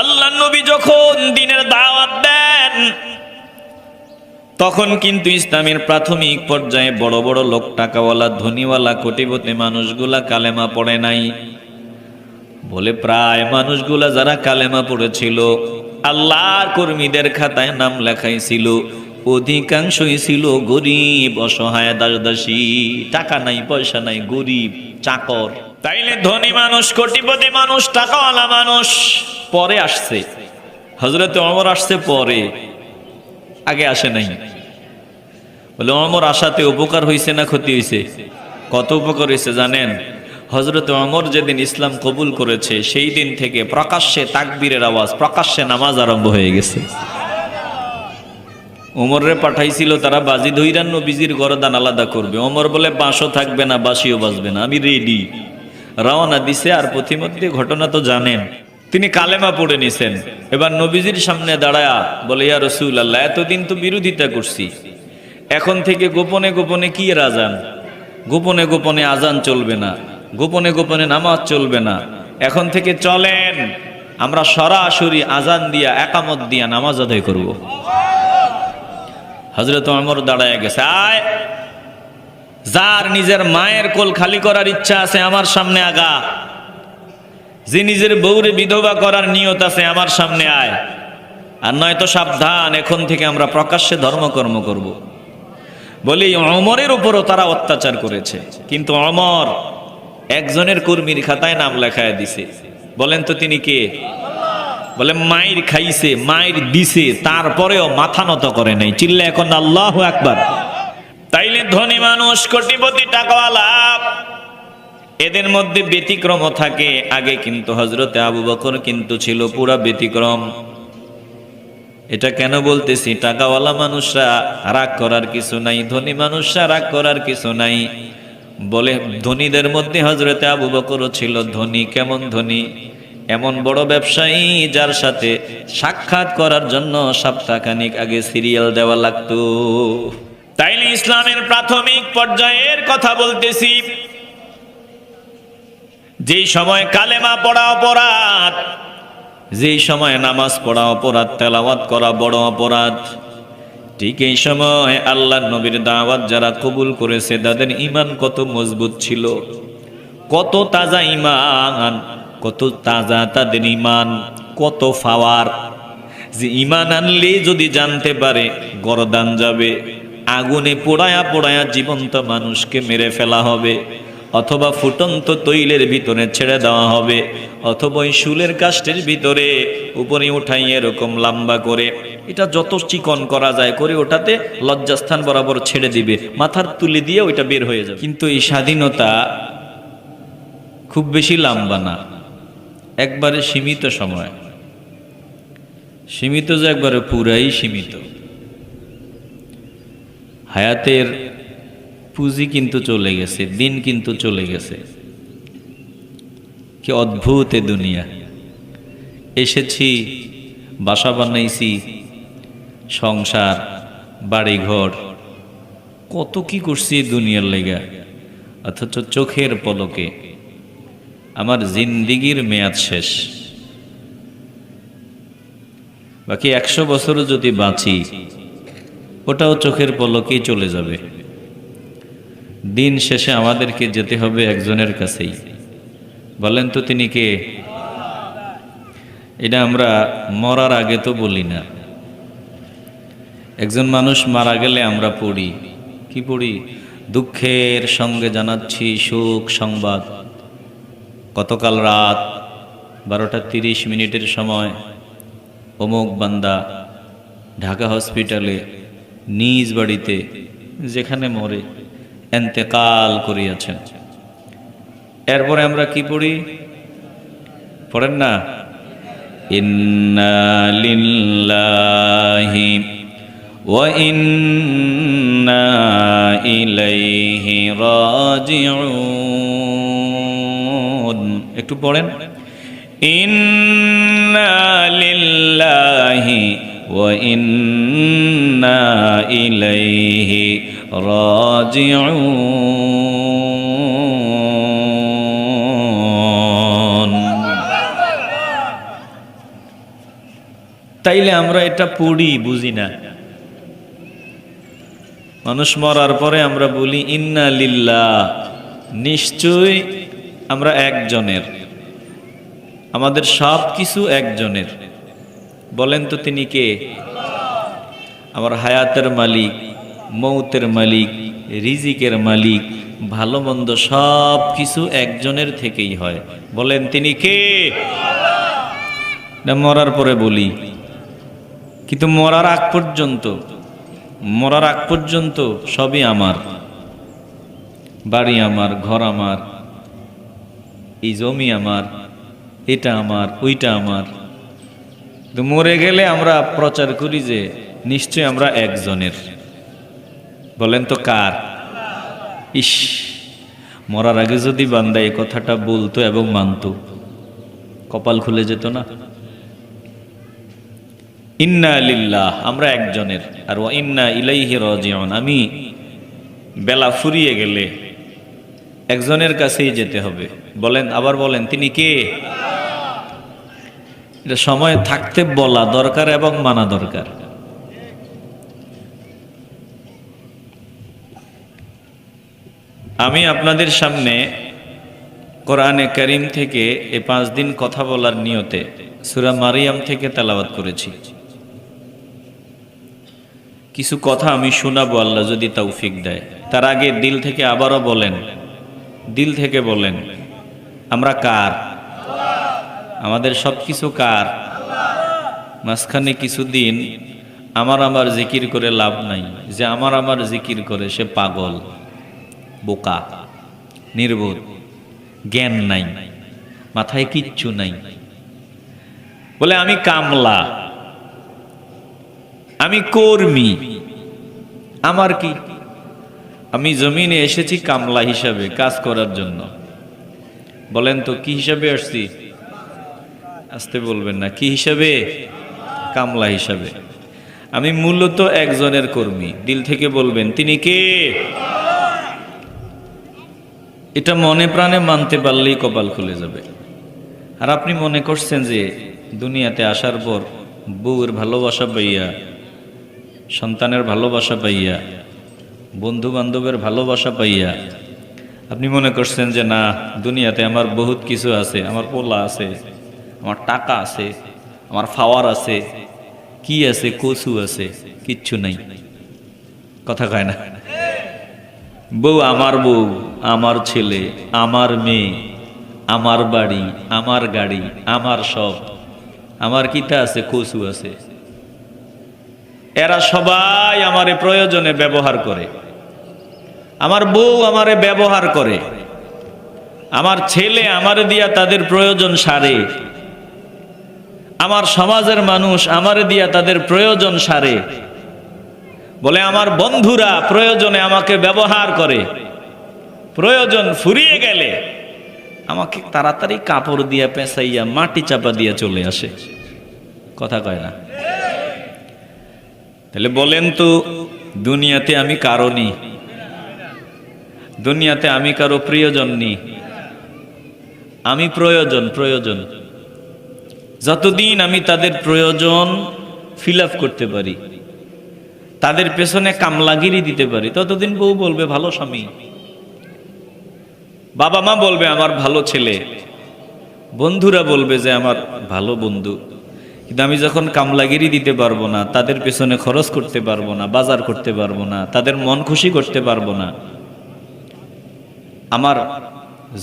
আল্লাহ নবী যখন দ্বীনের দাওয়াত দেন তখন কিন্তু ইসলামের প্রাথমিক পর্যায়ে বড় বড় লোক, টাকাওয়ালা, ধনীওয়ালা, কোটিপতি মানুষগুলা কালেমা পড়ে নাই। বলে প্রায় মানুষগুলা যারা কালেমা পড়েছিল, আল্লাহর কর্মীদের খাতায় নাম লেখাইছিল, অধিকাংশই ছিল গরিব, অসহায়, দাসদাসী, টাকা নাই, পয়সা নাই, গরিব, চাকর। তাইলে ধনী মানুষ, কোটিপতি মানুষ, টাকাওয়ালা মানুষ পরে আসছে। হযরত ওমর আসছে পরে, আগে আসে নাই। বলে ওমর আসাতে উপকার হয়েছে না ক্ষতি হয়েছে? কত উপকার হয়েছে জানেন? হযরত ওমর যেদিন ইসলাম কবুল করেছে সেই দিন থেকে প্রকাশ্যে তাকবীরের আওয়াজ, প্রকাশ্যে নামাজ আরম্ভ হয়ে গেছে। ওমররে পাঠাইছিল তারা বাজি ধইরা নবীজির গরদান আলাদা করবে। ওমর বলে বাঁশও থাকবে না, বাঁশিও বাজবে না, আমি রেডি। রওনা দিছে। আর পথিমধ্যে ঘটনা তো জানেন, তিনি কালেমা পড়ে নিছেন। এবার নবীজির সামনে দাঁড়ায়া বলে, ইয়া রাসূলুল্লাহ, এতদিন তো বিরোধিতা করছি, এখন থেকে গোপনে গোপনে কি আজান, গোপনে গোপনে আজান চলবে না, গোপনে গোপনে নামাজ চলবে না, এখন থেকে চলেন আমরা সরাসরি আজান দিয়া, একামত দিয়া নামাজ আদায় করব। হযরত ওমর দাঁড়ায় গেছে। আয়, যার নিজের মায়ের কোল খালি করার ইচ্ছা আছে আমার সামনে আগা, যে নিজের বউরে বিধবা করার নিয়ত আছে আমার সামনে আয়, আর নয়তো সাবধান, এখন থেকে আমরা প্রকাশ্যে ধর্মকর্ম করব। বলি ওমরের উপরও তারা অত্যাচার করেছে, কিন্তু ওমর একজনের কর্মীর খাতায় নাম লেখায় দিছে। বলেন তো তিনি কে? বলে মাইর খাইছে, মাইর দিছে, তারপরেও মাথা নত করে নাই। চিল্লা এখন আল্লাহু আকবার। তাইলে ধনী মানুষ, কোটিপতি, টাকাওয়ালা, এদের মধ্যে ব্যতিক্রম থাকে। আগে কিন্তু হযরতে আবু বকর কিন্তু ছিল পুরা ব্যতিক্রম। এটা কেন বলতেছি? টাকাওয়ালা মানুষরা রাগ করার কিছু নাই, ধনী মানুষরা রাগ করার কিছু নাই। বলে ধনীদের মধ্যে হযরতে আবু বকরও ছিল ধনী। কেমন ধনী? এমন বড় ব্যবসায়ী যার সাথে সাক্ষাৎ করার জন্য সপ্তাহখানিক আগে সিরিয়াল দেওয়া লাগতো। তাইলে ইসলামের প্রাথমিক পর্যায়ের কথা বলতেছি। যেই সময় কালেমা পড়া অপরাধ, যেই সময় নামাজ পড়া অপরাধ, তেলাওয়াত করা বড় অপরাধ, ঠিক এই সময় আল্লাহর নবীর দাওয়াত যারা কবুল করেছে তাদের ঈমান কত মজবুত ছিল, কত তাজা ঈমান, কত তাজা তাদের ঈমান, কত পাওয়ার। যে ঈমান আনলে যদি জানতে পারে গরদান যাবে, আগুনে পোড়ায়া পোড়ায়া জীবন্ত মানুষকে মেরে ফেলা হবে, অথবা ফুটন্ত তৈলের ভিতরে ছেড়ে দেওয়া হবে, অথবা ওই শুলের কাষ্ঠের ভিতরে উপরে উঠাই এরকম লম্বা করে, এটা যত চিকন করা যায় করে ওটাতে লজ্জাস্থান বরাবর ছেড়ে দিবে, মাথার তুলে দিয়ে ওইটা বের হয়ে যাবে। কিন্তু এই স্বাধীনতা খুব বেশি লম্বা না, একবারে সীমিত সময়, সীমিত যে একবারে পুরাই সীমিত। হায়াতের পুঁজি কিন্তু চলে গেছে, দিন কিন্তু চলে গেছে। কি অদ্ভুত এ দুনিয়া! এসেছি, বাসা বানাইছি, সংসার, বাড়িঘর, কত কি করছি এই দুনিয়ার লেগা, অথচ চোখের পলকে আমার জিন্দিগির মেয়াদ শেষ। বাকি 100 বছরও যদি বাঁচি, ওটাও চোখের পলকেই চলে যাবে। দিন শেষে আমাদেরকে যেতে হবে একজনের কাছেই। বলেন তো তিনি কে? এটা আমরা মরার আগে তো বলি না। একজন মানুষ মারা গেলে আমরা পড়ি, কি পড়ি? দুঃখের সঙ্গে জানাচ্ছি শোক সংবাদ। গতকাল রাত 12:30 সময় অমুক বান্দা ঢাকা হসপিটালে নিজ বাড়িতে, যেখানে মরে, ইন্তেকাল করিয়াছেন। এরপরে আমরা কি পড়ি? পড়েন না? ইন্না লিল্লাহি ওয়া ইন্না ইলাইহি রাজিউন। একটু পড়েন, ইন্না লিল্লাহি ওয়া ইন্না ইলাইহি রাজিউন। তাইলে আমরা এটা পড়ি, বুঝি না। মানুষ মরার পরে আমরা বলি ইন্না লিল্লাহ, নিশ্চয় আমরা একজনের, আমাদের সব কিছু একজনের। বলেন তো তিনি কে? আমার হায়াতের মালিক, মৌতের মালিক, রিজিকের মালিক, ভালো মন্দ সব কিছু একজনের থেকেই হয়। বলেন তিনি কে? না মরার পরে বলি, কিন্তু মরার আগ পর্যন্ত সবই আমার। বাড়ি আমার, ঘর আমার, এই জমি আমার, এটা আমার, ওইটা আমার। তো মরে গেলে আমরা প্রচার করি যে নিশ্চয় আমরা একজনের। বলেন তো কার? ইস, মরার আগে যদি বান্দা এই কথাটা বলতো এবং মানতো, কপাল খুলে যেত না? ইন্না লিল্লাহ, আমরা একজনের। আর ওয়া ইন্না ইলাইহি রাজিউন, আমি বেলা ফুরিয়ে গেলে একজনের কাছেই যেতে হবে। বলেন, আবার বলেন তিনি কে? এটা সময় থাকতে বলা দরকার এবং মানা দরকার। আমি আপনাদের সামনে কোরআনে কারীম থেকে এই 5 দিন কথা বলার নিয়তে সূরা মারিয়াম থেকে তেলাওয়াত করেছি। কিছু কথা আমি শোনাবো, আল্লাহ যদি তৌফিক দেয়। তার আগে দিল থেকে আবারও বলেন, দিল থেকে বলেন, আমরা কার? আমাদের সব কিছু কার? মাঝখানে কিছুদিন আমার জিকির করে লাভ নাই। যে আমার জিকির করে সে পাগল, বোকা, নির্বোধ, জ্ঞান নাই, মাথায় কিচ্ছু নাই। বলে আমি কামলা, আমি কর্মী, আমার কি? আমি জমিনে এসেছি কামলা হিসাবে কাজ করার জন্য। বলেন তো কি হিসাবে আসছি? আসতে বলবেন না, কি হিসাবে? কামলা হিসাবে। আমি মূলত একজনের কর্মী। দিল থেকে বলবেন তিনি কে? এটা মনে প্রাণে মানতে পারলেই কপাল খুলে যাবে। আর আপনি মনে করছেন যে দুনিয়াতে আসার পর বউয়ের ভালোবাসা পাইয়া, সন্তানের ভালোবাসা পাইয়া, বন্ধু বান্ধবের ভালোবাসা পাইয়া আপনি মনে করছেন যে না, দুনিয়াতে আমার বহুত কিছু আছে, আমার পোলা আছে, আমার টাকা আছে, আমার ফাওয়ার আছে, কি আছে, কচু আছে, কিচ্ছু নাই। কথা কয় না? বউ, আমার ছেলে, আমার মেয়ে, আমার বাড়ি, আমার গাড়ি, আমার সব, আমার কিতা আছে, কচু আছে। এরা সবাই আমারে প্রয়োজনে ব্যবহার করে। আমার বউ আমারে ব্যবহার করে, আমার ছেলে আমারে দিয়া তাদের প্রয়োজন সারে, আমার সমাজের মানুষ আমারে দিয়া তাদের প্রয়োজন সারে। বলে আমার বন্ধুরা প্রয়োজনে আমাকে ব্যবহার করে, প্রয়োজন ফুরিয়ে গেলে আমাকে তাড়াতাড়ি কাপড় দিয়া পেঁচাইয়া মাটি চাপা দিয়া চলে আসে। কথা কয় না? তাহলে বলেন তো দুনিয়াতে আমি কারো নি? দুনিয়াতে আমি কারো প্রিয়জন নি? আমি প্রয়োজন। যতদিন আমি তাদের প্রয়োজন ফিল আপ করতে পারি, তাদের পেছনে কামলাগিরি দিতে পারি, ততদিন বউ বলবে ভালো স্বামী, বাবা মা বলবে আমার ভালো ছেলে, বন্ধুরা বলবে যে আমার ভালো বন্ধু। কিন্তু আমি যখন কামলাগিরি দিতে পারবো না, তাদের পেছনে খরচ করতে পারবো না, বাজার করতে পারবো না, তাদের মন খুশি করতে পারবো না, আমার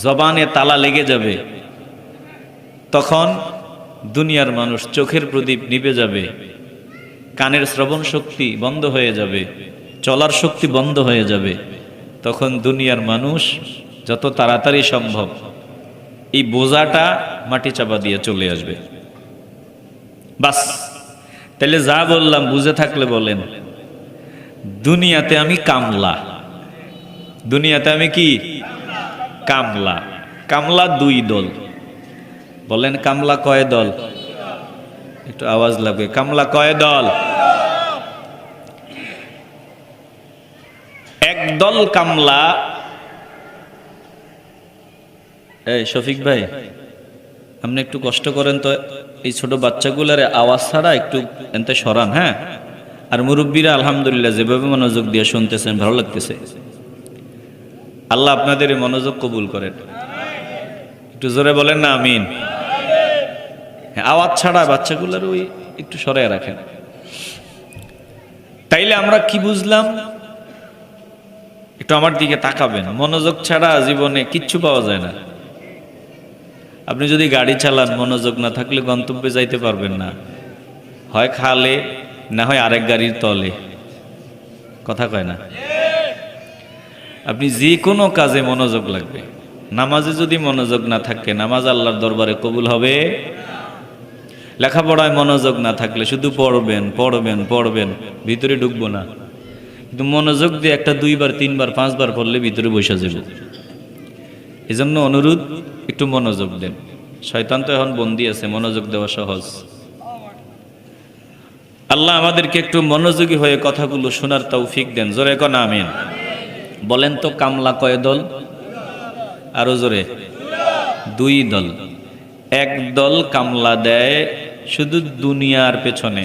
জবানে তালা লেগে যাবে, তখন দুনিয়ার মানুষ চোখের প্রদীপ নিভে যাবে, কানের শ্রবণ শক্তি বন্ধ হয়ে যাবে, চলার শক্তি বন্ধ হয়ে যাবে। তখন দুনিয়ার মানুষ যত তাড়াতাড়ি সম্ভব এই বোঝাটা মাটি চাপা দিয়ে চলে আসবে। বাস, তাহলে যা বললাম বুঝে থাকলে বলেন, দুনিয়াতে আমি কামলা। দুনিয়াতে আমি কি? কামলা। কামলা 2 দল। বলেন কামলা কয় দল? একটু আওয়াজ লাগবে। কামলা কয় দল? এক দল কামলা। এই শফিক ভাই, আপনি একটু কষ্ট করেন তো, এই ছোট বাচ্চাগুলার আওয়াজ ছাড়া একটু এনতে সরান, হ্যাঁ। আর মুরব্বীরা আলহামদুলিল্লাহ যেভাবে মনোযোগ দিয়ে শুনতেছেন ভালো লাগতেছে। আল্লাহ আপনাদের এই মনোযোগ কবুল করেন। একটু জোরে বলেন না আমিন। হ্যাঁ, আওয়াজ ছাড়া বাচ্চাগুলার ওই একটু সরাই রাখেন। তাইলে আমরা কি বুঝলাম? একটু আমার দিকে তাকাবেন। মনোযোগ ছাড়া জীবনে কিচ্ছু পাওয়া যায় না। আপনি যদি গাড়ি চালান, মনোযোগ না থাকলে গন্তব্যে যাইতে পারবেন না। হয় খালে, না হয় আরেক গাড়ির তলে। কথা কয় না? আপনি যে কোনো কাজে মনোযোগ লাগবে। নামাজে যদি মনোযোগ না থাকে, নামাজ আল্লাহর দরবারে কবুল হবে? লেখাপড়ায় মনোযোগ না থাকলে শুধু পড়বেন পড়বেন পড়বেন, ভিতরে ঢুকবো না। কিন্তু মনোযোগ দিয়ে একটা 2 বার 3 বার 5 বার পড়লে ভিতরে বসে যাব। এজন্য অনুরোধ, একটু মনোযোগ দেন। শয়তান তো এখন বন্দী আছে, মনোযোগ দেওয়া সহজ। আল্লাহ আমাদেরকে একটু মনোযোগী হয়ে কথাগুলো শোনার তৌফিক দেন। জোরে কোন আমিন। বলেন তো, কামলা কয় দল? আরো জোরে। 2 দল। এক দল কামলা দেয় শুধু দুনিয়ার পেছনে,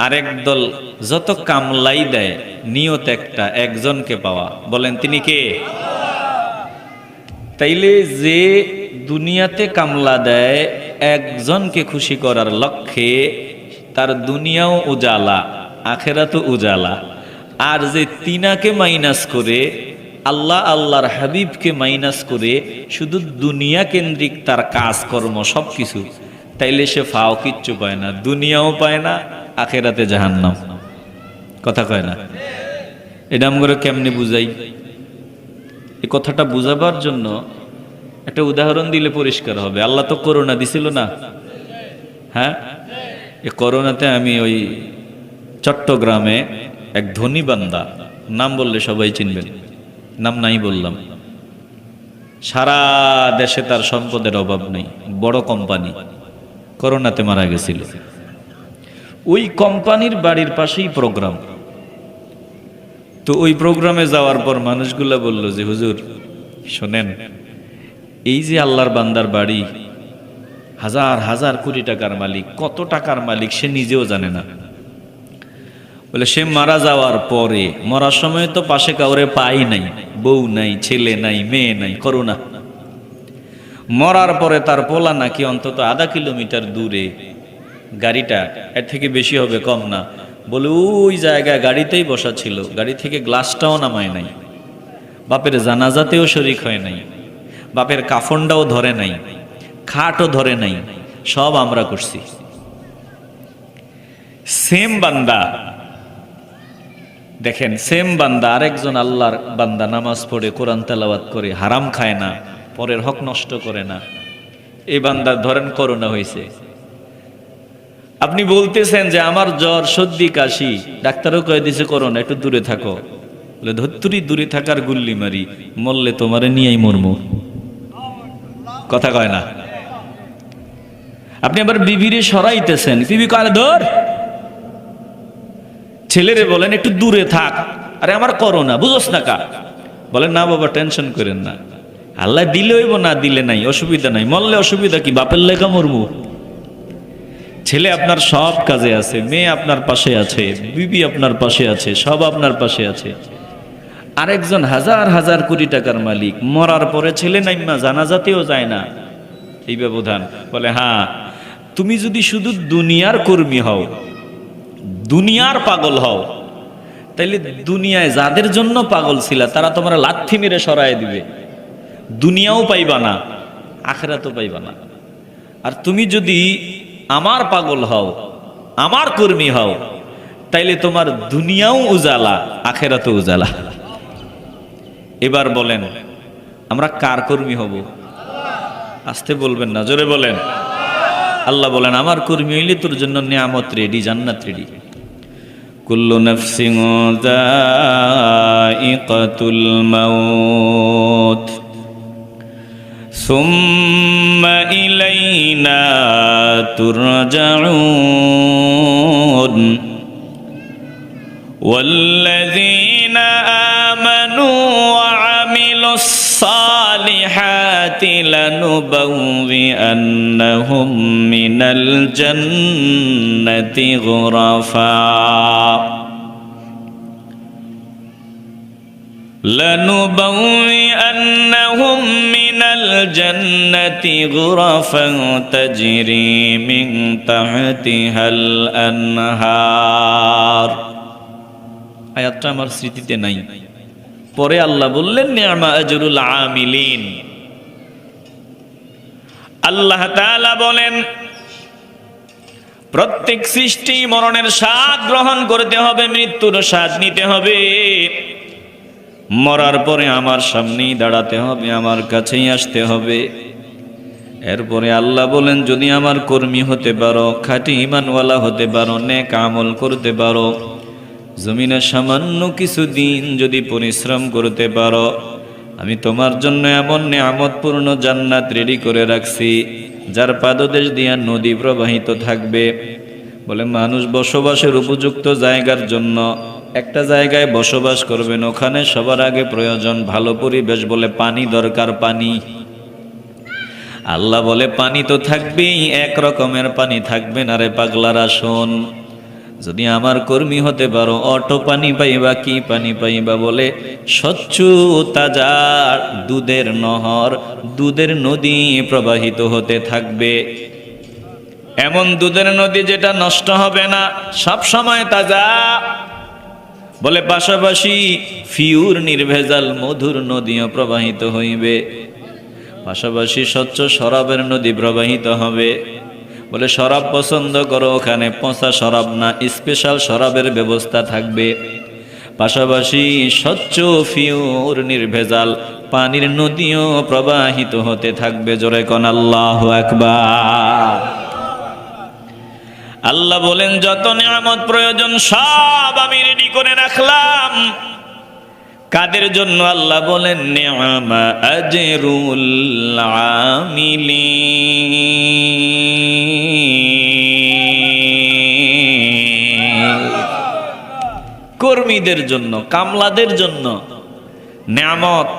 আরেক দল যত কামলাই দেয় নিয়ত একটা, একজনকে পাওয়া। বলেন তিনি কে? তাইলে যে দুনিয়াতে কামলা দেয় একজনকে খুশি করার লক্ষ্যে, তার দুনিয়াও উজালা, আখেরাতও উজালা। আর যে তিনাকে মাইনাস করে, আল্লাহ আল্লাহর হাবিবকে মাইনাস করে শুধু দুনিয়া কেন্দ্রিক তার কাজকর্ম সবকিছু, তাইলে সে ফাও কিচ্ছু পায় না, দুনিয়াও পায় না, আখেরাতে জাহান্নাম। কথা কয় না? এটা আমরা কেমনে বুঝাই? এই কথাটা বুঝাবার জন্য একটা উদাহরণ দিলে পরিষ্কার হবে। আল্লাহ তো করোনা দিছিল না? হ্যাঁ, এই করোনাতে আমি ওই চট্টগ্রামে এক ধনী বান্দা, নাম বললে সবাই চিনবেন, নাম নাই বললাম, সারা দেশে তার সম্পদের অভাব নেই, বড় কোম্পানি, করোনাতে মারা গেছিল। ওই কোম্পানির বাড়ির পাশেই প্রোগ্রাম। তো ওই প্রোগ্রামে যাওয়ার পর মানুষগুলা বলল যে, হুজুর শোনেন, এই যে আল্লাহর বান্দার বাড়ি, হাজার হাজার কোটি টাকার মালিক, কত টাকার মালিক সে নিজেও জানে না। বলে সে মারা যাওয়ার পরে, মরার সময় তো পাশে কাউরে পাই নাই, বউ নাই, ছেলে নাই, মেয়ে নাই, করোনা। মরার পরে তার পোলা নাকি অন্তত আধা কিলোমিটার দূরে, গাড়িটা এর থেকে বেশি হবে, কম না, বলে ওই জায়গায় গাড়িতেই বসা ছিল, গাড়ি থেকে গ্লাসটাও নামায় নাই, বাপের জানাজাতেও শরিক হয় নাই, বাপের কাফনটাও ধরে নাই, খাটও ধরে নাই, সব আমরা করছি। সেম বান্দা, দেখেন, সেম বান্দা আরেকজন আল্লাহর বান্দা নামাজ পড়ে, কোরআন তেলাওয়াত করে, হারাম খায় না, পরের হক নষ্ট করে না। এই বান্দা ধরেন করোনা হয়েছে, আপনি বলতেছেন যে আমার জ্বর, সর্দি, কাশি, ডাক্তারও কয়ে দিছে করোনা, একটু দূরে থাকো। বলে ধত্তুরি, দূরে থাকার গুল্লি মারি, মরলে তোমারে নিয়েই মরমু। কথা কয় না? আপনি আবার বিবিরে সরাইতেছেন, বিবি কয় ধর, ছেলেরে বলেন একটু দূরে থাক, আরে আমার করোনা, বুঝোস না কা? বলেন না বাবা, টেনশন করেন না, আল্লাহ দিলে হইব, না দিলে নাই, অসুবিধা নাই, মরলে অসুবিধা কি, বাপের লেখা মরমু। ছেলে আপনার সব কাজে আছে, মেয়ে আপনার পাশে আছে, বিবি আপনার পাশে আছে, সব আপনার পাশে আছে। আরেকজন হাজার হাজার কোটি টাকার মালিক, মরার পরে ছেলে নাইমা জানাজাতেও যায় না, এই ব্যবধান। বলে হ্যাঁ, তুমি যদি শুধু দুনিয়ার কর্মী হও, দুনিয়ার পাগল হও, তাইলে দুনিয়ায় যাদের জন্য পাগল ছিলা তারা তোমার লাথি মেরে সরায় দিবে, দুনিয়াও পাইবা না, আখিরাতও পাইবা না। আর তুমি যদি আমার পাগল হও, আমার কর্মী হও, তাইলে তোমার দুনিয়াও উজালা, আখিরাতও উজালা। এবার বলেন, আমরা কার কর্মী হব? আসতে বলবেন না, জোরে বলেন। আল্লাহ বলেন, আমার কর্মী হইলে তোর জন্য নিয়ামত রেডি, জান্নাত রেডি। কুল্লু নাফসিন যায়িকাতুল মাউত সুম্মা ইলাইনা তুরজাউন ওয়াল্লাযীনা আমানু ওয়া আমিলুস সালিহাতি লানু لنبوئنهم من الجنة غرفا لنبوئنهم من الجنة غرفا تجري من تحتها الأنهار আয়াতটা আমার স্মৃতিতে নাই। পরে আল্লাহ বললেন নি'মা আজরুল আমিলিন। আল্লাহ তাআলা বলেন প্রত্যেক সৃষ্টি মরণের স্বাদ গ্রহণ করতে হবে, মৃত্যুর স্বাদ নিতে হবে। মরার পরে আমার সামনেই দাঁড়াতে হবে, আমার কাছেই আসতে হবে। এরপরে আল্লাহ বলেন যদি আমার কর্মী হতে পারো, খাঁটি ঈমানওয়ালা হতে পারো, নেক আমল করতে পারো, জমিনে সামান্য কিছু দিন যদি পরিশ্রম করতে পারো, আমি তোমার জন্য এমন নিয়ামতপূর্ণ জান্নাত রেডি করে রাখছি যার পাদদেশ দিয়া নদী প্রবাহিত থাকবে। বলে মানুষ বসবাসের উপযুক্ত জায়গার জন্য একটা জায়গায় বসবাস করবেন, ওখানে সবার আগে প্রয়োজন ভালো পরিবেশ, বলে পানি দরকার। পানি আল্লাহ বলে পানি তো থাকবেই, এক রকমের পানি থাকবে না রে পাগলারা। শোন, যদি আমার কর্মী হতে পারো অটো পানি পাইবা। কি পানি পাইবা? বলে স্বচ্ছ তাজা দুধের নহর, দুধের নদী প্রবাহিত হতে থাকবে। এমন দুধের নদী যেটা নষ্ট হবে না, সব সময় তাজা। বলে পাশাপাশি ফিউর নির্ভেজাল মধুর নদীও প্রবাহিত হইবে, পাশাপাশি স্বচ্ছ শরাবের নদী প্রবাহিত হবে। বলে শরাব পছন্দ করো, ওখানে পচা শরাব না, স্পেশাল শরাবের ব্যবস্থা থাকবে। পাশাপাশি স্বচ্ছ ফিউর নির্ভেজাল পানির নদীও প্রবাহিত হতে থাকবে। জোরে কোন আল্লাহু আকবার। আল্লাহ বলেন যত নিয়ামত প্রয়োজন সব আমি রেডি করে রাখলাম। কাদের জন্য? আল্লাহ বলেন নি'মা আজরুল আমিলিন। কর্মীদের জন্য, কামলাদের জন্য নিয়ামত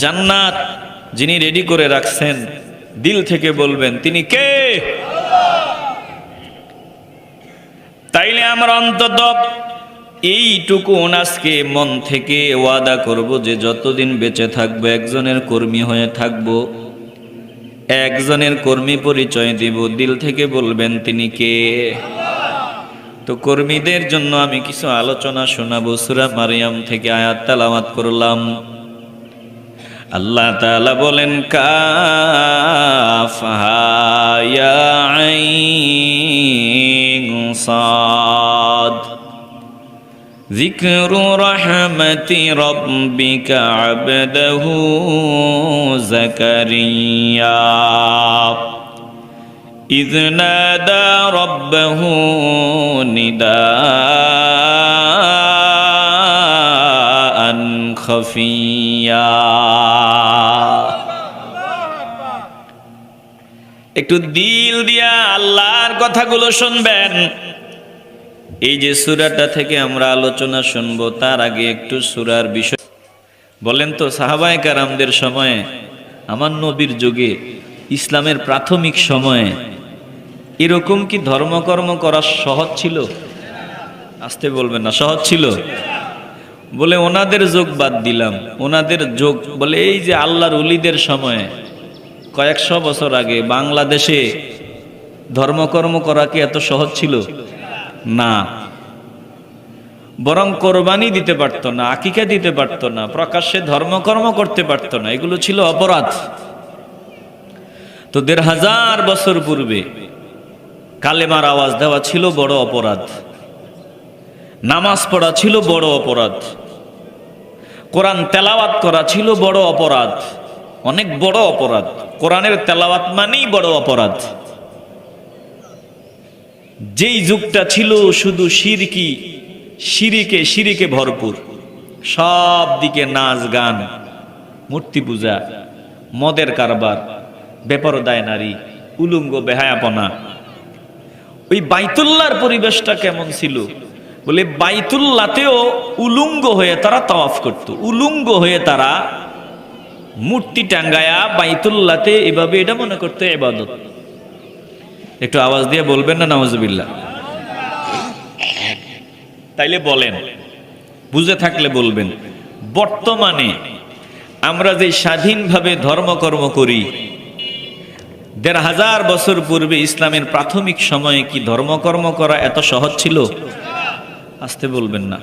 জান্নাত যিনি রেডি করে রাখছেন, দিল থেকে বলবেন তিনি কে? তাইলে আমরা অন্তত এইটুকু আজকে মন থেকে ওয়াদা করব যে যতদিন বেঁচে থাকবো একজনের কর্মী হয়ে থাকবো, একজনের কর্মী পরিচয় দিব, দিল থেকে বলবেন তিনি কে? তো কর্মীদের জন্য আমি কিছু আলোচনা শোনাবো। সূরা মারইয়াম থেকে আয়াত তেলাওয়াত করলাম। আল্লাহ তাআলা বলেন কাফহা ইয়া আইন সাদ যিকরু রাহমাতি রাব্বিকা আবদাহু যাকারিয়া ইয নাদা রাব্বাহু নিদাআন খাফিয়া। একটু দিল দিয়া আল্লাহর কথাগুলো শুনবেন। এই যে সূরাটা থেকে আমরা আলোচনা শুনবো, তার আগে একটু সূরার বিষয় বলেন তো। সাহাবায়ে কেরামদের সময়ে, আমার নবীর যুগে, ইসলামের প্রাথমিক সময়ে এরকম কি ধর্মকর্ম করা সহজ ছিল? আসতে বলবেন না, সহজ ছিল? বলে ওনাদের যোগ বাদ দিলাম, ওনাদের যোগ বলে এই যে আল্লাহর ওলিদের সময়ে কয়েকশো বছর আগে বাংলাদেশে ধর্মকর্ম করা কি এত সহজ ছিল? না। বরং কোরবানি দিতে পারত না, আকিকা দিতে পারত না, প্রকাশ্যে ধর্মকর্ম করতে পারত না, এগুলো ছিল অপরাধ। তো ১৫০০ বছর পূর্বে কালেমার আওয়াজ দেওয়া ছিল বড় অপরাধ, নামাজ পড়া ছিল বড় অপরাধ, কোরআন তেলাওয়াত করা ছিল বড় অপরাধ, অনেক বড় অপরাধ। কোরআনের তেলাওয়াত মানেই বড় অপরাধ। যেই যুগটা ছিল শুধু শিরিকে ভরপুর, সব দিকে নাচ গান, মূর্তি পূজা, মদের কারবার, বেপরদায় নারী, উলঙ্গ বেহায়াপনা। ওই বাইতুল্লাহর পরিবেশটা কেমন ছিল? বলে বাইতুল্লাহতেও উলঙ্গ হয়ে তারা তাওয়াফ করত, উলঙ্গ হয়ে তারা মূর্তি টাঙ্গায়া বাইতুল্লাহতে এভাবে এটা মনে করতে ইবাদত। একটু আওয়াজ দিয়ে বলবেন না নাউজুবিল্লাহ? তাইলে বলেন, বুঝে থাকলে বলবেন, বর্তমানে আমরা যে স্বাধীনভাবে ধর্মকর্ম করি, ১৫০০ বছর পূর্বে ইসলামের প্রাথমিক সময়ে কি ধর্মকর্ম করা এত সহজ ছিল? আসতে বলবেন না,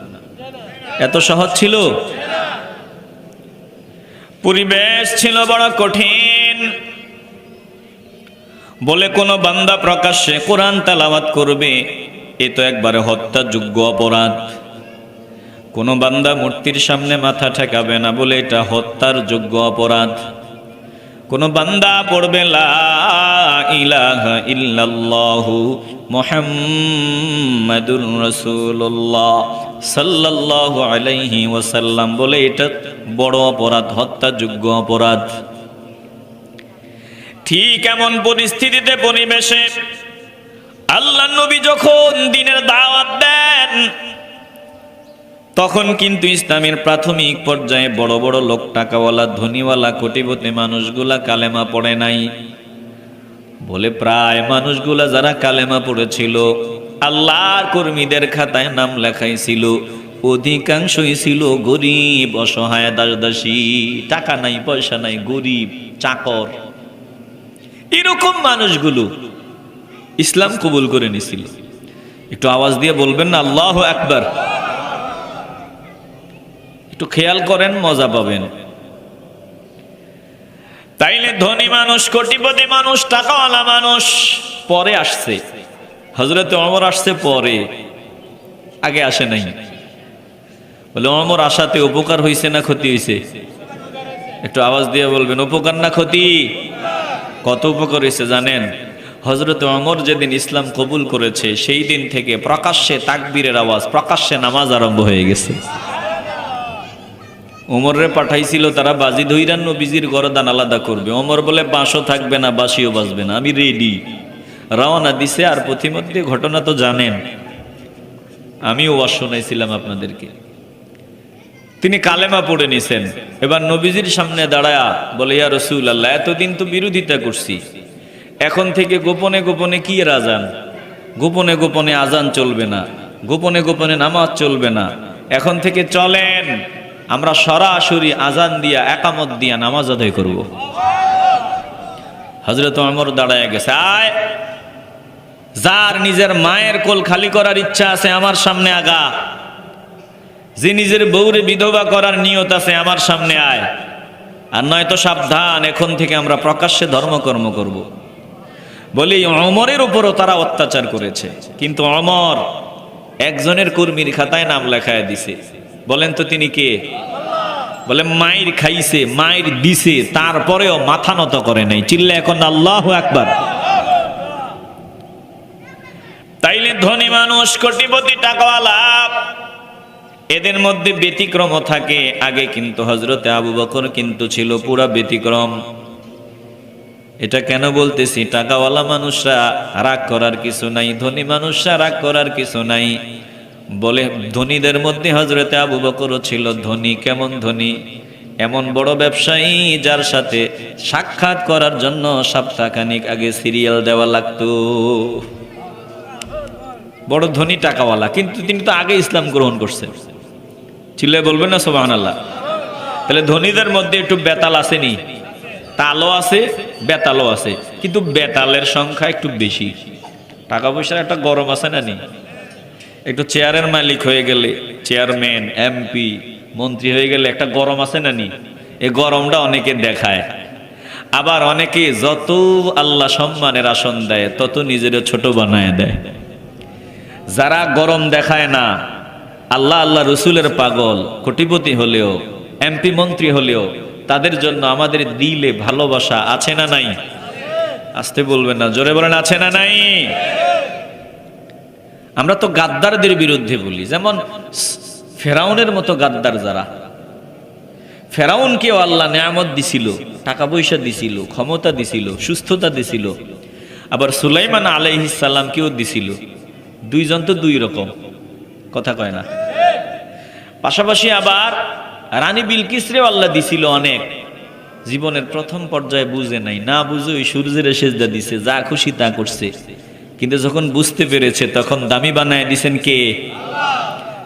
এত সহজ ছিল? পরিবেশ ছিল বড় কঠিন। বলে কোন বান্দা প্রকাশ্যে কোরআন তেলাওয়াত করবে, এ তো একবারে হত্যাযোগ্য অপরাধ। কোন বান্দা মূর্তির সামনে মাথা ঠেকাবে না, বলে এটা হত্যার যোগ্য অপরাধ। কোন বান্দা পড়বে লা ইলাহা ইল্লাল্লাহু মুহাম্মাদুর রাসূলুল্লাহ সাল্লাল্লাহু আলাইহি ওয়াসাল্লাম, বলে এটা বড় অপরাধ, হত্যাযোগ্য অপরাধ। ঠিক এমন পরিস্থিতিতে পরিবেশে আল্লাহর নবী যখন দ্বীনের দাওয়াত দেন, তখন কিন্তু ইসলামের প্রাথমিক পর্যায়ে বড় বড় লোক, টাকাওয়ালা, ধনীওয়ালা, কোটিপতি মানুষগুলা কালেমা পড়ে নাই। বলে প্রায় মানুষগুলা যারা কালেমা পড়েছিল, আল্লাহর কর্মীদের খাতায় নাম লেখাইছিল, অধিকাংশই ছিল গরিব, অসহায়, দাসদাসী, টাকা নাই, পয়সা নাই, গরিব, চাকর। এরকম মানুষগুলো ইসলাম কবুল করে নিছিল। একটু আওয়াজ দিয়ে বলবেন না আল্লাহু আকবার? একটু খেয়াল করেন, মজা পাবেন। তাইলে ধনী মানুষ, কোটিপতি মানুষ, টাকাওয়ালা মানুষ পরে আসছে। হযরত ওমর আসছে পরে, আগে আসে নাই। বলে ওমর আসাতে উপকার হয়েছে না ক্ষতি হয়েছে? একটু আওয়াজ দিয়ে বলবেন, উপকার না ক্ষতি? কত উপকার হয়েছে জানেন? হযরত ওমর যেদিন ইসলাম কবুল করেছে, সেই দিন থেকে প্রকাশ্যে তাকবীরের আওয়াজ, প্রকাশ্যে নামাজ আরম্ভ হয়ে গেছে। ওমরে পাঠাইছিল তারা বাজি ধইরা নবীজির গরদান আলাদা করবে। ওমর বলে বাঁশও থাকবে না, বাঁশিও বাজবে না, আমি রেডি। রওনা দিছে। আর পথিমধ্যে ঘটনা তো জানেন, আমিও ওয়াজ শোনাইছিলাম আপনাদেরকে। তিনি কালেমা পড়ে নিছেন। এবার নবীজির সামনে দাঁড়ায়া বলে, ইয়া রাসূলুল্লাহ, এতদিন তো বিরোধিতা করছি, এখন থেকে গোপনে গোপনে কি আজান? গোপনে গোপনে আজান চলবে না, গোপনে গোপনে নামাজ চলবে না। এখন থেকে চলেন, আমরা সরাসরি আজান দিয়া, একামত দিয়া নামাজ আদায় করব। হযরত ওমর দাঁড়ায় গেছে। আয়, যার নিজের মায়ের কোল খালি করার ইচ্ছা আছে আমার সামনে আগা, যে নিজের বউরে বিধবা করার নিয়ত আছে আমার সামনে আয়। আর নয়তো সাবধান, এখন থেকে আমরা প্রকাশ্যে ধর্মকর্ম করব। বলি ওমরের উপরও তারা অত্যাচার করেছে, কিন্তু ওমর একজনের কর্মীর খাতায় নাম লেখায় দিছে। বলেন তো তিনি কে? বলে মাইর খাইছে, মাইর দিছে, তারপরেও মাথা নত করে নাই। চিল্লা এখন আল্লাহু আকবার। তাইলে ধনী মানুষ, কোটিপতি, টাকাওয়ালা, এদের মধ্যে ব্যতিক্রম থাকে। আগে কিন্তু হযরতে আবু বকর কিন্তু ছিল পুরা ব্যতিক্রম। এটা কেন বলতেছি? টাকাওয়ালা মানুষরা রাগ করার কিছু নাই, ধনী মানুষরা রাগ করার কিছু নাই। বলে ধনীদের মধ্যে হযরতে আবু বকরও ছিল ধনী। কেমন ধনী? এমন বড় ব্যবসায়ী যার সাথে সাক্ষাৎ করার জন্য সপ্তাহখানিক আগে সিরিয়াল দেওয়া লাগতো। বড় ধনী, টাকাওয়ালা, কিন্তু তিনি তো আগে ইসলাম গ্রহণ করছেন। চিল্লায় বলবেন না সুবহানাল্লাহ? তাহলে ধনীদের মধ্যে একটু বেতাল আসেনি? তালও আছে, বেতালও আছে, কিন্তু বেতালের সংখ্যা একটু বেশি। টাকা পয়সার একটা গরম আছে না নি? একটু চেয়ারের মালিক হয়ে গেলে, চেয়ারম্যান, এমপি, মন্ত্রী হয়ে গেলে একটা গরম আছে না নি? এই গরমটা অনেকে দেখায়। আবার অনেকে যত আল্লাহ সম্মানের আসন দেয়, তত নিজেরও ছোট বানায় দেয়। যারা গরম দেখায় না, আল্লাহ আল্লাহ রসুলের পাগল, কোটিপতি হলেও, এমপি মন্ত্রী হলেও, তাদের জন্য আমাদের দিলে ভালোবাসা আছে না নাই? আসতে বলবেন না, জোরে বলেন আছে না নাই? আমরা তো গাদ্দারদের বিরুদ্ধে বলি, যেমন ফেরাউনের মতো গাদ্দার যারা। ফেরাউনকেও আল্লাহ নেয়ামত দিছিল, টাকা পয়সা দিছিল, ক্ষমতা দিছিল, সুস্থতা দিছিল। আবার সুলাইমান আলাইহিস সালামকেও দিছিল। দুইজন তো দুই রকম, কথা কয় না। পাশাপাশি আবার রানী বিলকিসরেও আল্লাহ দিছিল অনেক, জীবনের প্রথম পর্যায়ে বুঝে নাই, না বুঝে ওই সূর্যের সেজদা দিছে, যা খুশি তা করছে। কিন্তু যখন বুঝতে পেরেছে তখন দামি বানায় দিছেন কে?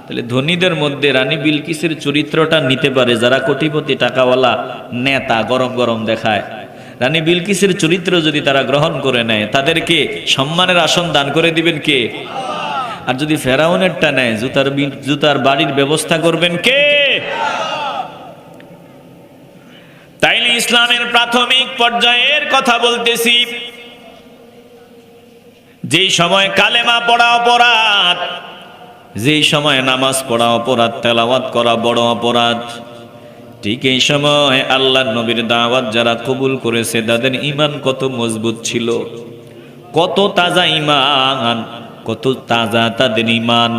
তাহলে ধনীদের মধ্যে রানী বিলকিসের চরিত্রটা নিতে পারে যারা কোটিপতি টাকাওয়ালা নেতা, গরম গরম দেখায়। রানী বিলকিসের চরিত্র যদি তারা গ্রহণ করে নেয়, তাদেরকে সম্মানের আসন দান করে দিবেন কে? আর যদি ফেরাউনেরটা নেয়, জুতার বাড়ির ব্যবস্থা করবেন কে? তাইলে ইসলামের প্রাথমিক পর্যায়ের কথা বলতেছি। যেই সময় কালেমা পড়া অপরাধ, যেই সময় নামাজ পড়া অপরাধ, তেলাওয়াত করা বড় অপরাধ, ঠিক এই সময় আল্লাহর নবীর দাওয়াত যারা কবুল করেছে তাদের ঈমান কত মজবুত ছিল, কত তাজা ঈমান, কত তাজা তাদের ঈমান,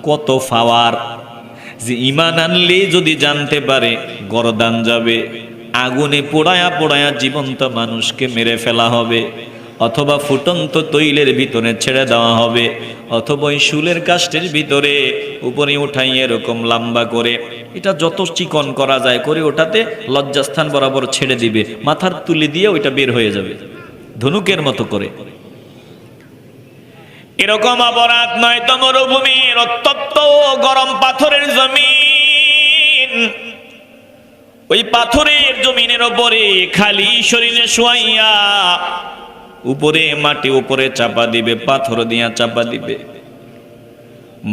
কত পাওয়ার। যে ঈমান আনলে যদি জানতে পারে গরদান যাবে, আগুনে পোড়ায়া পোড়ায়া জীবন্ত মানুষকে মেরে ফেলা হবে, অথবা ফুটন্ত তৈলের ভিতরে ছেড়ে দেওয়া হবে, অথবা ওই শুলের কাষ্ঠের ভিতরে উপরে উঠাই এরকম লম্বা করে, এটা যত চিকন করা যায় করে ওটাতে লজ্জাস্থান বরাবর ছেড়ে দিবে, মাথার তুলে দিয়ে ওইটা বের হয়ে যাবে ধনুকের মতো করে। এরকম অপরাধ নয় তো মরুভূমির উত্তপ্ত গরম পাথরের জমিন, ওই পাথরের জমিনের উপরে খালি শরীরে শোয়াইয়া উপরে মাটি উপরে চাপা দিবে, পাথর দিয়া চাপা দিবে,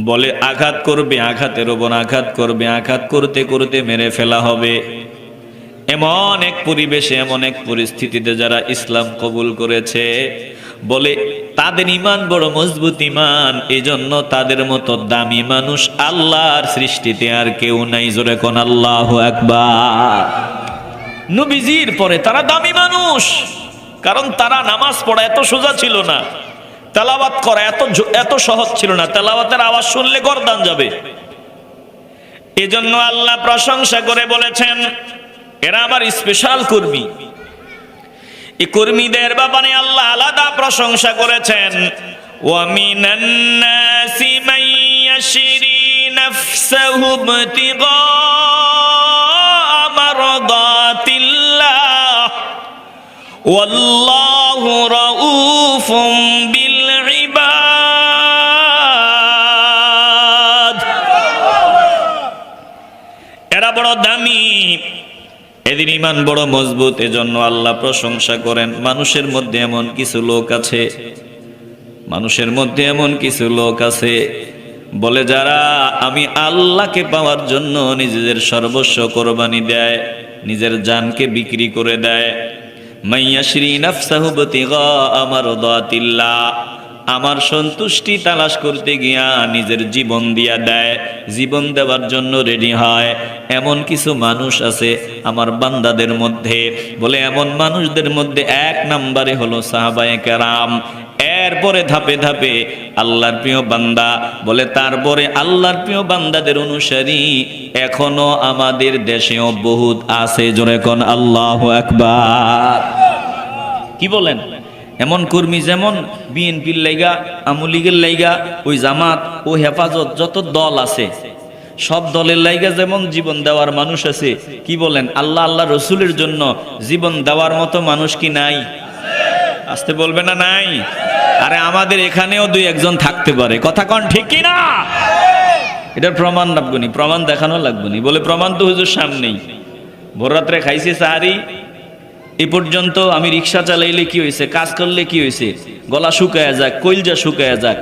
বলে আঘাত করবে, আঘাতের ওপর আঘাত করবে, আঘাত করতে করতে মেরে ফেলা হবে। এমন এক পরিবেশে, এমন এক পরিস্থিতিতে যারা ইসলাম কবুল করেছে, বলে তাদের ঈমান বড় মজবুত ঈমান, এজন্য তাদের মতো দামি মানুষ আল্লাহর সৃষ্টিতে আর কেউ নাই। জোরে কোন আল্লাহু আকবার। নবীজির পরে তারা দামি মানুষ, কারণ তারা নামাজ পড়া এত সোজা ছিল না, তেলাওয়াত করা এত সহজ ছিল না, তেলাওয়াতের আওয়াজ শুনলে গর্দান যাবে। এজন্য আল্লাহ প্রশংসা করে বলেছেন এরা আমার স্পেশাল কর্মী। এই কর্মীদের ব্যাপারে আল্লাহ আলাদা প্রশংসা করেছেন, ওয়া মিনান নাসি মান ইয়াশরি নাফসাহু ইবতিগা মারদাতিল্লাহ ওয়াল্লাহু রাউফুম বিল ইবাদ। এরা বড় দামি, এদের ঈমান বড় মজবুত, এজন্য আল্লাহ প্রশংসা করেন। মানুষের মধ্যে এমন কিছু লোক আছে, মানুষের মধ্যে এমন কিছু লোক আছে বলে যারা আমি আল্লাহকে পাওয়ার জন্য নিজেদের সর্বস্ব কোরবানি দেয়, নিজের জানকে বিক্রি করে দেয়। মাইয়াশরি নাফসাহু ইবতিগা মারদাতিল্লাহ, আমার সন্তুষ্টি তালাশ করতে গিয়া নিজের জীবন দিয়া দেয়, জীবন দেওয়ার জন্য রেডি হয়। এমন কিছু মানুষ আছে আমার বান্দাদের মধ্যে, বলে এমন মানুষদের মধ্যে এক নম্বরে হলো সাহাবায়ে কেরাম, এরপরে ধাপে ধাপে আল্লাহর প্রিয় বান্দা, বলে তারপরে আল্লাহর প্রিয় বান্দাদের অনুসারী এখনো আমাদের দেশেও বহুত আছে। জোরে কোন আল্লাহু আকবার। কি বলেন? এমন কর্মী যেমন বিএনপির লাইগা, আওয়ামী লীগের লাইগা, ওই জামাত ও হেফাজত যত দল আছে, সব দলের লাইগা যেমন জীবন দেওয়ার মানুষ আছে, কি বলেন আল্লাহ আল্লাহ রসুলের জন্য জীবন দেওয়ার মতো মানুষ কি নাই? আসতে বলবে না নাই? আরে আমাদের এখানেও দুই একজন থাকতে পারে, কথা কন ঠিক কি না? এটার প্রমাণ লাগবনি, প্রমাণ দেখানো লাগবনি। বলে প্রমাণ তো হুজুর সামনেই, ভোর রাত্রে খাইছে সাহারি, এ পর্যন্ত আমি রিক্সা চালাইলে কি হয়েছে, কাজ করলে কি হয়েছে, গলা শুকায়া যাক, কইলজা শুকায়া যাক।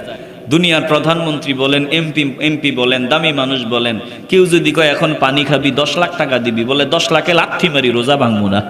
দুনিয়ার প্রধানমন্ত্রী বলেন, এমপি বলেন, দামি মানুষ বলেন, কেউ যদি কয় এখন পানি খাবি 10 লাখ টাকা দিবি, বলে 10 লাখে লাথি মারি রোজা ভাঙবো না।